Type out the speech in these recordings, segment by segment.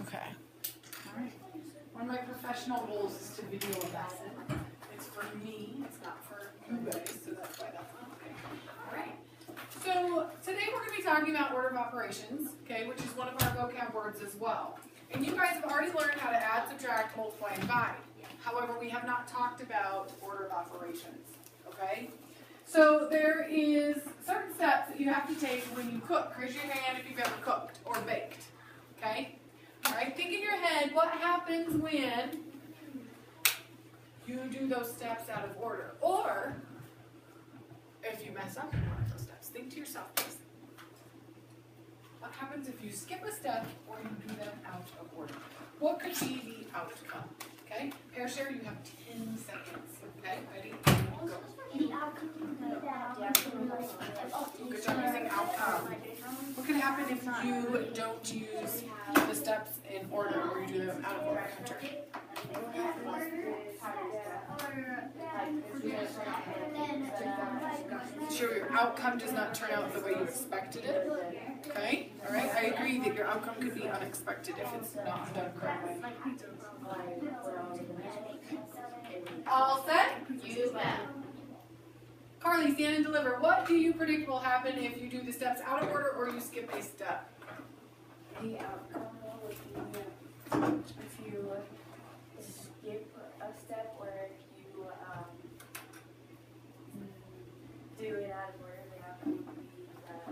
Okay. All right. One of my professional goals is to video a lesson. It's for me, it's not for you guys, so that's why that's not okay. All right. So today we're going to be talking about order of operations, okay, which is one of our vocab words as well. And you guys have already learned how to add, subtract, multiply, and divide. However, we have not talked about order of operations, okay? So there is certain steps that you have to take when you cook. Raise your hand if you've ever cooked or baked, okay? All right, think in your head what happens when you do those steps out of order. Or if you mess up in one of those steps, think to yourself, please. What happens if you skip a step or you do them out of order? What could be the outcome? Okay, Pear Share, you have 10 seconds. Okay, ready? Go. The outcome Good job using outcome. What could happen if you don't use the steps in order or you do them out of order? Hunter? Sure, your outcome does not turn out the way you expected it. Okay, all right. I agree that your outcome could be unexpected if it's not done correctly. All set? You bet. Carly, stand and deliver. What do you predict will happen if you do the steps out of order or you skip a step? The outcome would be if you skip a step or if you do it out of order, the outcome would be that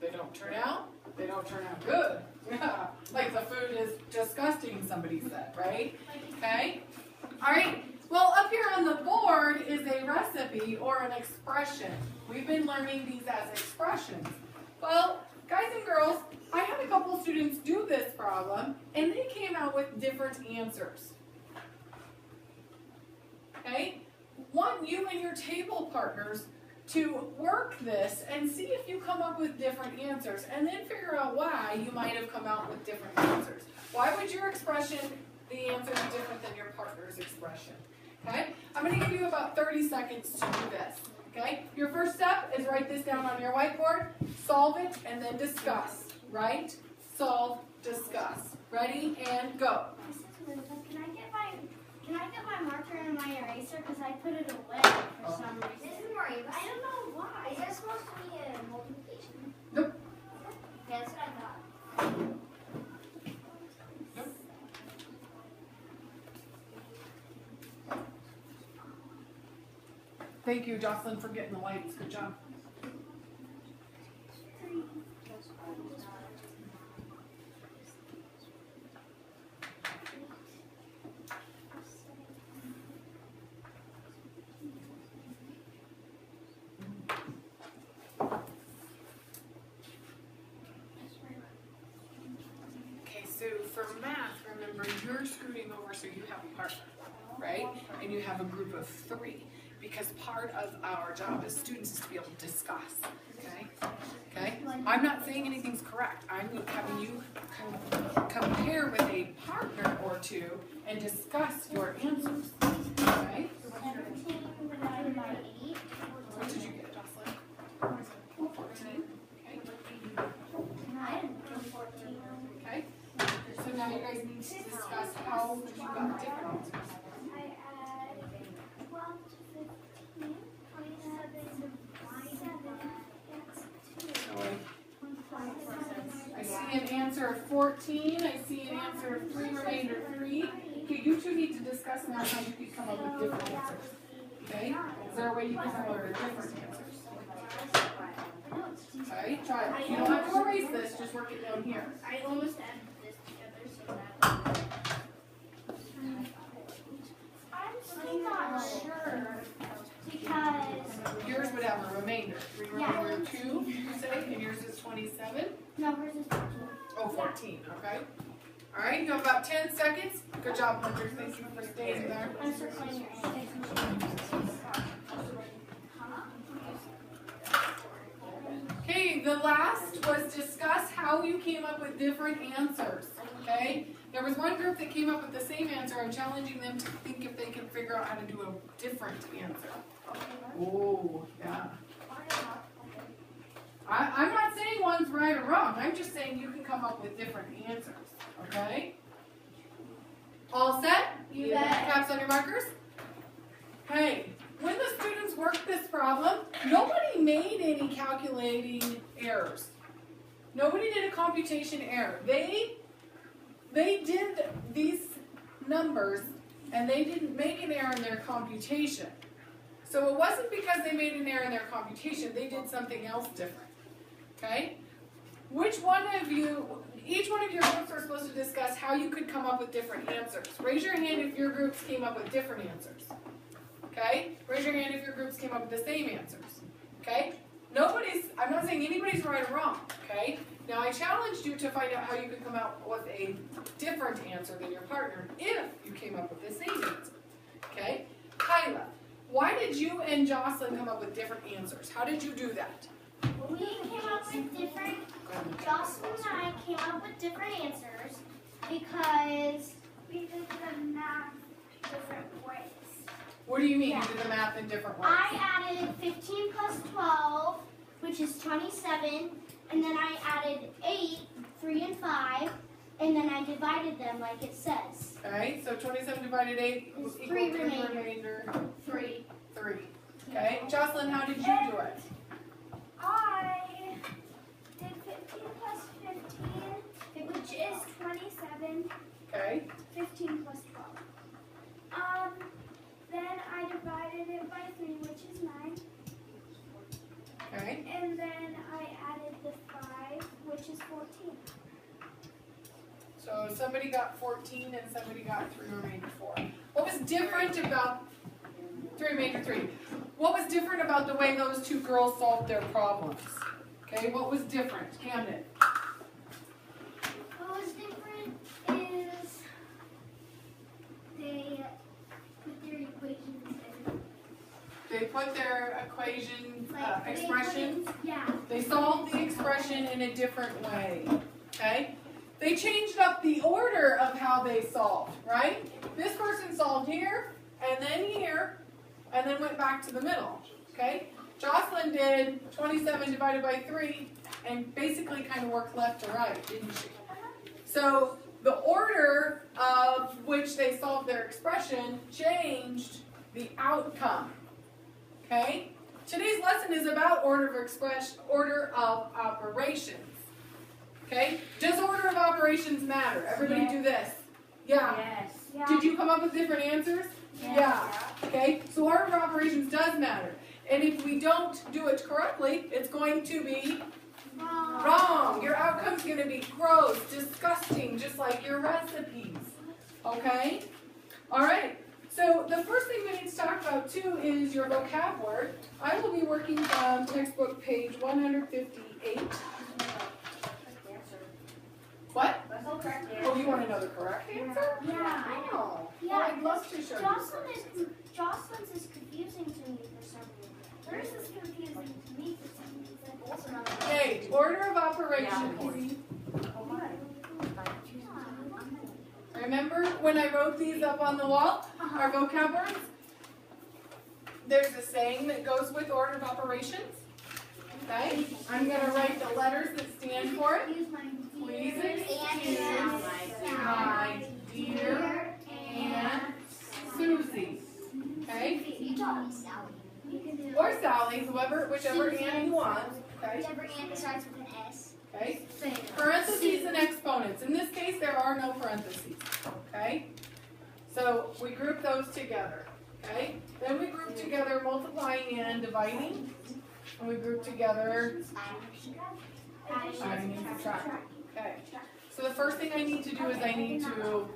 they wouldn't turn out. They don't turn out good. Yeah, like the food is disgusting, somebody said, right? Okay. All right. Well, up here on the board is a recipe or an expression. We've been learning these as expressions. Well, guys and girls, I had a couple students do this problem, and they came out with different answers. Okay? Want you and your table partners to work this and see if you come up with different answers, and then figure out why you might have come out with different answers. Why would your expression, the answer, be different than your partner's expression? Okay? I'm going to give you about 30 seconds to do this. Okay? Your first step is write this down on your whiteboard, solve it, and then discuss. Write, solve, discuss. Ready, and go. Can I get my marker and my eraser? Because I put it away for some reason. This is Marie. I don't know why. Is that supposed to be a multiplication? Nope. Yeah, that's what I thought. Nope. Thank you, Jocelyn, for getting the lights. Good job. Okay, so for math, remember you're scooting over so you have a partner, right? And you have a group of 3. Because part of our job as students is to be able to discuss, okay? Okay? I'm not saying anything's correct. I'm having you compare with a partner or two and discuss your answers, okay? 17 divided by 8. What did you get, Jocelyn? 14. Okay. I didn't do 14. Okay? So now you guys need to discuss how you got different answers. I add 12 to 15, 27 to 7, I see an answer of 14. I see an answer of 3, remainder 3. Okay, you two need to discuss now how you can come up with different answers. Okay? Is there a way you can come up with different answers? Okay, try it. You don't have to erase this, just work it down here. I almost added this together so that. I'm still not sure because Yours would have a remainder. 3 remainder 2, you say, and yours is 27. no, hers is 14. Oh, 14, okay. All right, you have about 10 seconds. Good job, Hunter. Thank you for staying there. I'm circling your answers. Okay, the last was discuss how you came up with different answers, okay? There was one group that came up with the same answer. I'm challenging them to think if they can figure out how to do a different answer. Oh, yeah. I'm not saying one's right or wrong. I'm just saying you can come up with different answers, okay? All set? You bet. Caps on your markers? Hey, when the students worked this problem, nobody made any calculating errors. Nobody did a computation error. They did these numbers and they didn't make an error in their computation. So it wasn't because they made an error in their computation, they did something else different. Okay? Each one of your groups are supposed to discuss how you could come up with different answers. Raise your hand if your groups came up with different answers. Okay? Raise your hand if your groups came up with the same answers. Okay? I'm not saying anybody's right or wrong. Okay? Now I challenged you to find out how you could come out with a different answer than your partner if you came up with the same answer. Okay? Kyla, why did you and Jocelyn come up with different answers? How did you do that? We came up with different, Jocelyn and I came up with different answers because we did the math different ways. What do you mean you did the math in different ways? I added 15 plus 12, which is 27, and then I added 8, 3, and 5, and then I divided them like it says. Okay, so 27 divided 8 Is equals 3 3 remainder. remainder 3. 3. Okay, Jocelyn, how did you do it? I did 15 plus 15, which is 27. Okay, 15 plus 12. Then I divided it by 3, which is 9. okay. And then I added the 5, which is 14. So somebody got 14 and somebody got 3 remainder 4. What was different about 3 remainder 3? What was different about the way those two girls solved their problems? Okay, what was different? Camden. What was different is they put their equations in. They put their equation expression. Yeah. They solved the expression in a different way. Okay? They changed up the order of how they solved, right? This person solved here, and then went back to the middle. Okay? Jocelyn did 27 divided by 3, and basically kind of worked left to right, didn't she? So the order of which they solved their expression changed the outcome. Okay? Today's lesson is about order of operations. Okay? Does order of operations matter? Everybody do this. Yeah. Yes. Yeah. Did you come up with different answers? Yeah. Okay? So order of operations does matter. And if we don't do it correctly, it's going to be wrong. Your outcome's going to be gross, disgusting, just like your recipes. Okay? All right. So the first thing we need to talk about too is your vocab word. I will be working from textbook page 158. What? Oh, you want to know the correct answer? Yeah. Oh, Yeah, well, I'd love to show you. Jocelyn's is confusing to me for some reason. Hers is confusing to me for some reason. Okay, order of operations. Remember when I wrote these up on the wall? Our vocab words? There's a saying that goes with order of operations. Okay? I'm going to write the letters that stand for it. Please excuse my dear Aunt Susie. Okay? You taught me Sally. Or Sally, whichever Aunt you want. Okay? Whichever aunt starts with an S. Okay? Parentheses and exponents. In this case, there are no parentheses. Okay? So we group those together. Okay? Then we group together multiplying and dividing. And we group together adding and subtracting. Okay. So the first thing I need to do is I need to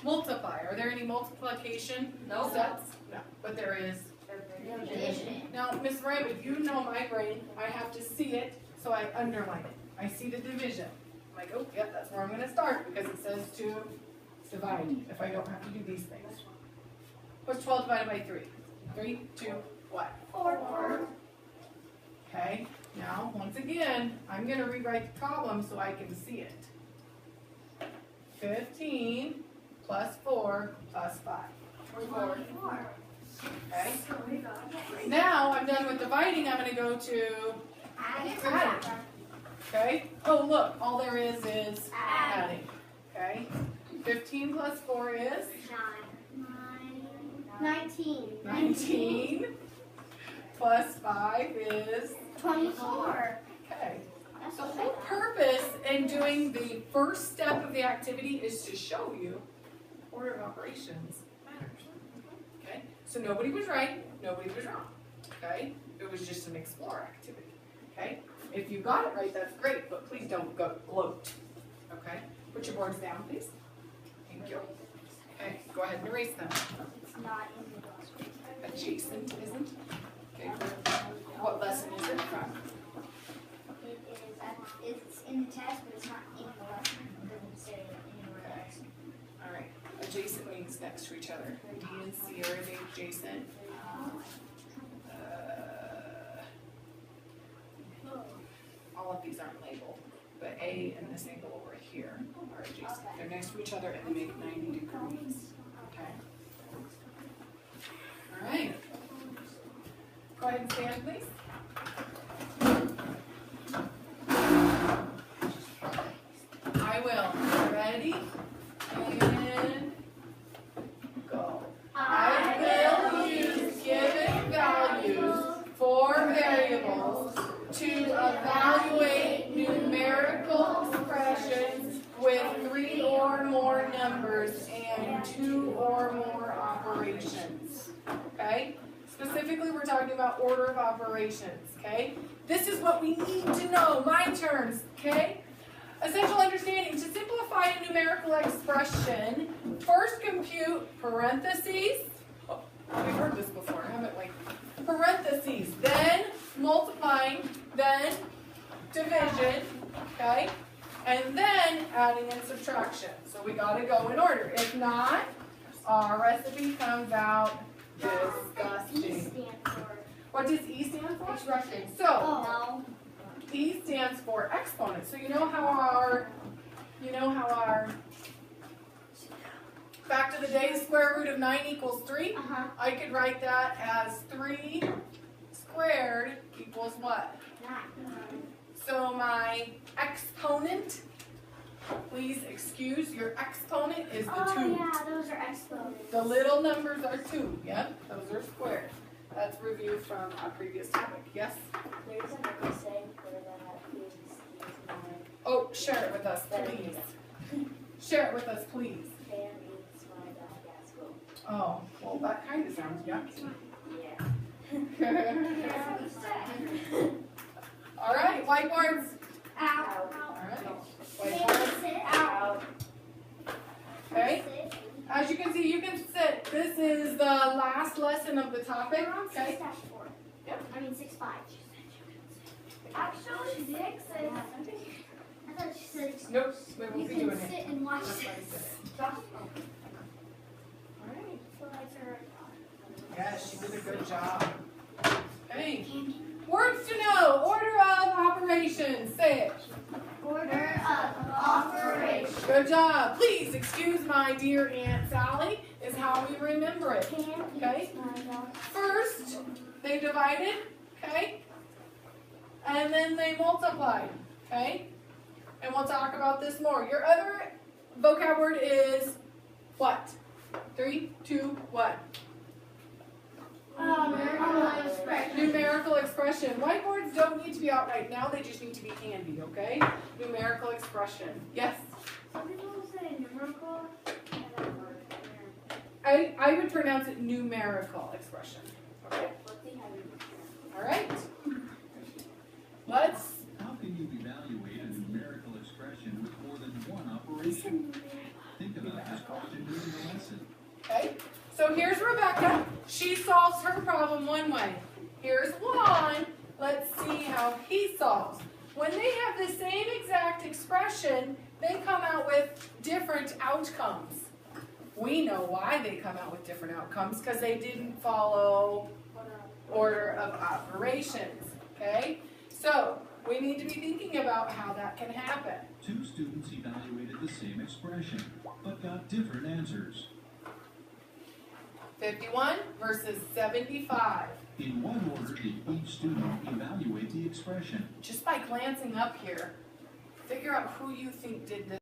multiply. Are there any multiplication sets? No. But there is. Now, Miss Rabbit, you know my brain. I have to see it, so I underline it. I see the division. I'm like, oh, yep, that's where I'm going to start because it says to divide if I don't have to do these things. What's 12 divided by 3? 3, 2, what? 4. Okay, now, once again, I'm going to rewrite the problem so I can see it. 15 plus 4 plus 5. 24. Okay? Now, I'm done with dividing. I'm going to go to Add add. Okay? Oh, look, all there is adding. Okay? 15 plus 4 is 19. 19. Plus 5 is 24. okay. That's The what whole purpose in doing the first step of the activity is to show you order of operations matters. Okay? So nobody was right, nobody was wrong. Okay? It was just an explore activity. Okay? If you got it right, that's great, but please don't go gloat. Okay? Put your boards down, please. Thank you. Okay, go ahead and erase them. It's not in the glossary. Adjacent isn't. Okay, what lesson is it from? It's in the test, but it's not in the lesson. It doesn't say it anywhere else. All right. Adjacent means next to each other. D and C are they adjacent? All of these aren't labeled, but A and this angle over here are adjacent. They're next to each other and they make 90 degrees. Okay. All right. Go ahead and stand, please. I will. Ready? And go. I will use given values for variables to evaluate numerical expressions with 3 or more numbers and 2 or more operations. Okay? Specifically, we're talking about order of operations. Okay? This is what we need to know. My terms. Okay? Essential understanding. To simplify a numerical expression, first compute parentheses. Oh, we've heard this before, haven't we? Parentheses. Then multiplying. Then division. Okay? And then adding and subtraction. So we got to go in order. If not, our recipe comes out disgusting. E stands for What does E stand for? Expression. So, no. E stands for exponent. So you know how our fact of the day, square root of 9 equals 3? Uh-huh. I could write that as 3 squared equals what? 9. So my exponent, please excuse, your exponent is the 2. Oh yeah, those are exponents. The little numbers are 2, yep, those are squared. That's review from a previous topic, yes? There's another saying for that is my Oh, share it with us, please. Share it with us, please. fan eats my dog at school. Oh, well, that kind of sounds yucky. Yeah. All right, whiteboards. Ow. All right, whiteboards. Sit. Out. Okay, Sit. as you can see, you can sit. This is the last lesson of the topic. We're on Okay. 6-4. Yep. I mean 6-5. Actually, 6 is. I thought she said Nope, we you won't be can doing it. sit and watch That's why I this. said it. Josh. All right. So lights are Yes, she did a good job. Okay. candy. Words to know. Order of operations. Say it. Order of operation. Good job. Please excuse my dear Aunt Sally is how we remember it. Can Okay. eat my dog. First, they divided, okay? And then they multiplied, okay? And we'll talk about this more. Your other vocab word is what? 3, 2, what? Numerical expression. Whiteboards don't need to be out right now, they just need to be handy, okay? Numerical expression. Yes? Some people say numerical. I would pronounce it numerical expression. Okay? All right. Let's. How can you evaluate a numerical expression with more than one operation? Think about this question during the lesson. Okay, so here's Rebecca. She solves her problem one way. Here's Juan. Let's see how he solves. When they have the same exact expression, they come out with different outcomes. We know why they come out with different outcomes, because they didn't follow order of operations. Okay, so we need to be thinking about how that can happen. Two students evaluated the same expression, but got different answers. 51 versus 75. In what order did each student evaluate the expression? Just by glancing up here, figure out who you think did this.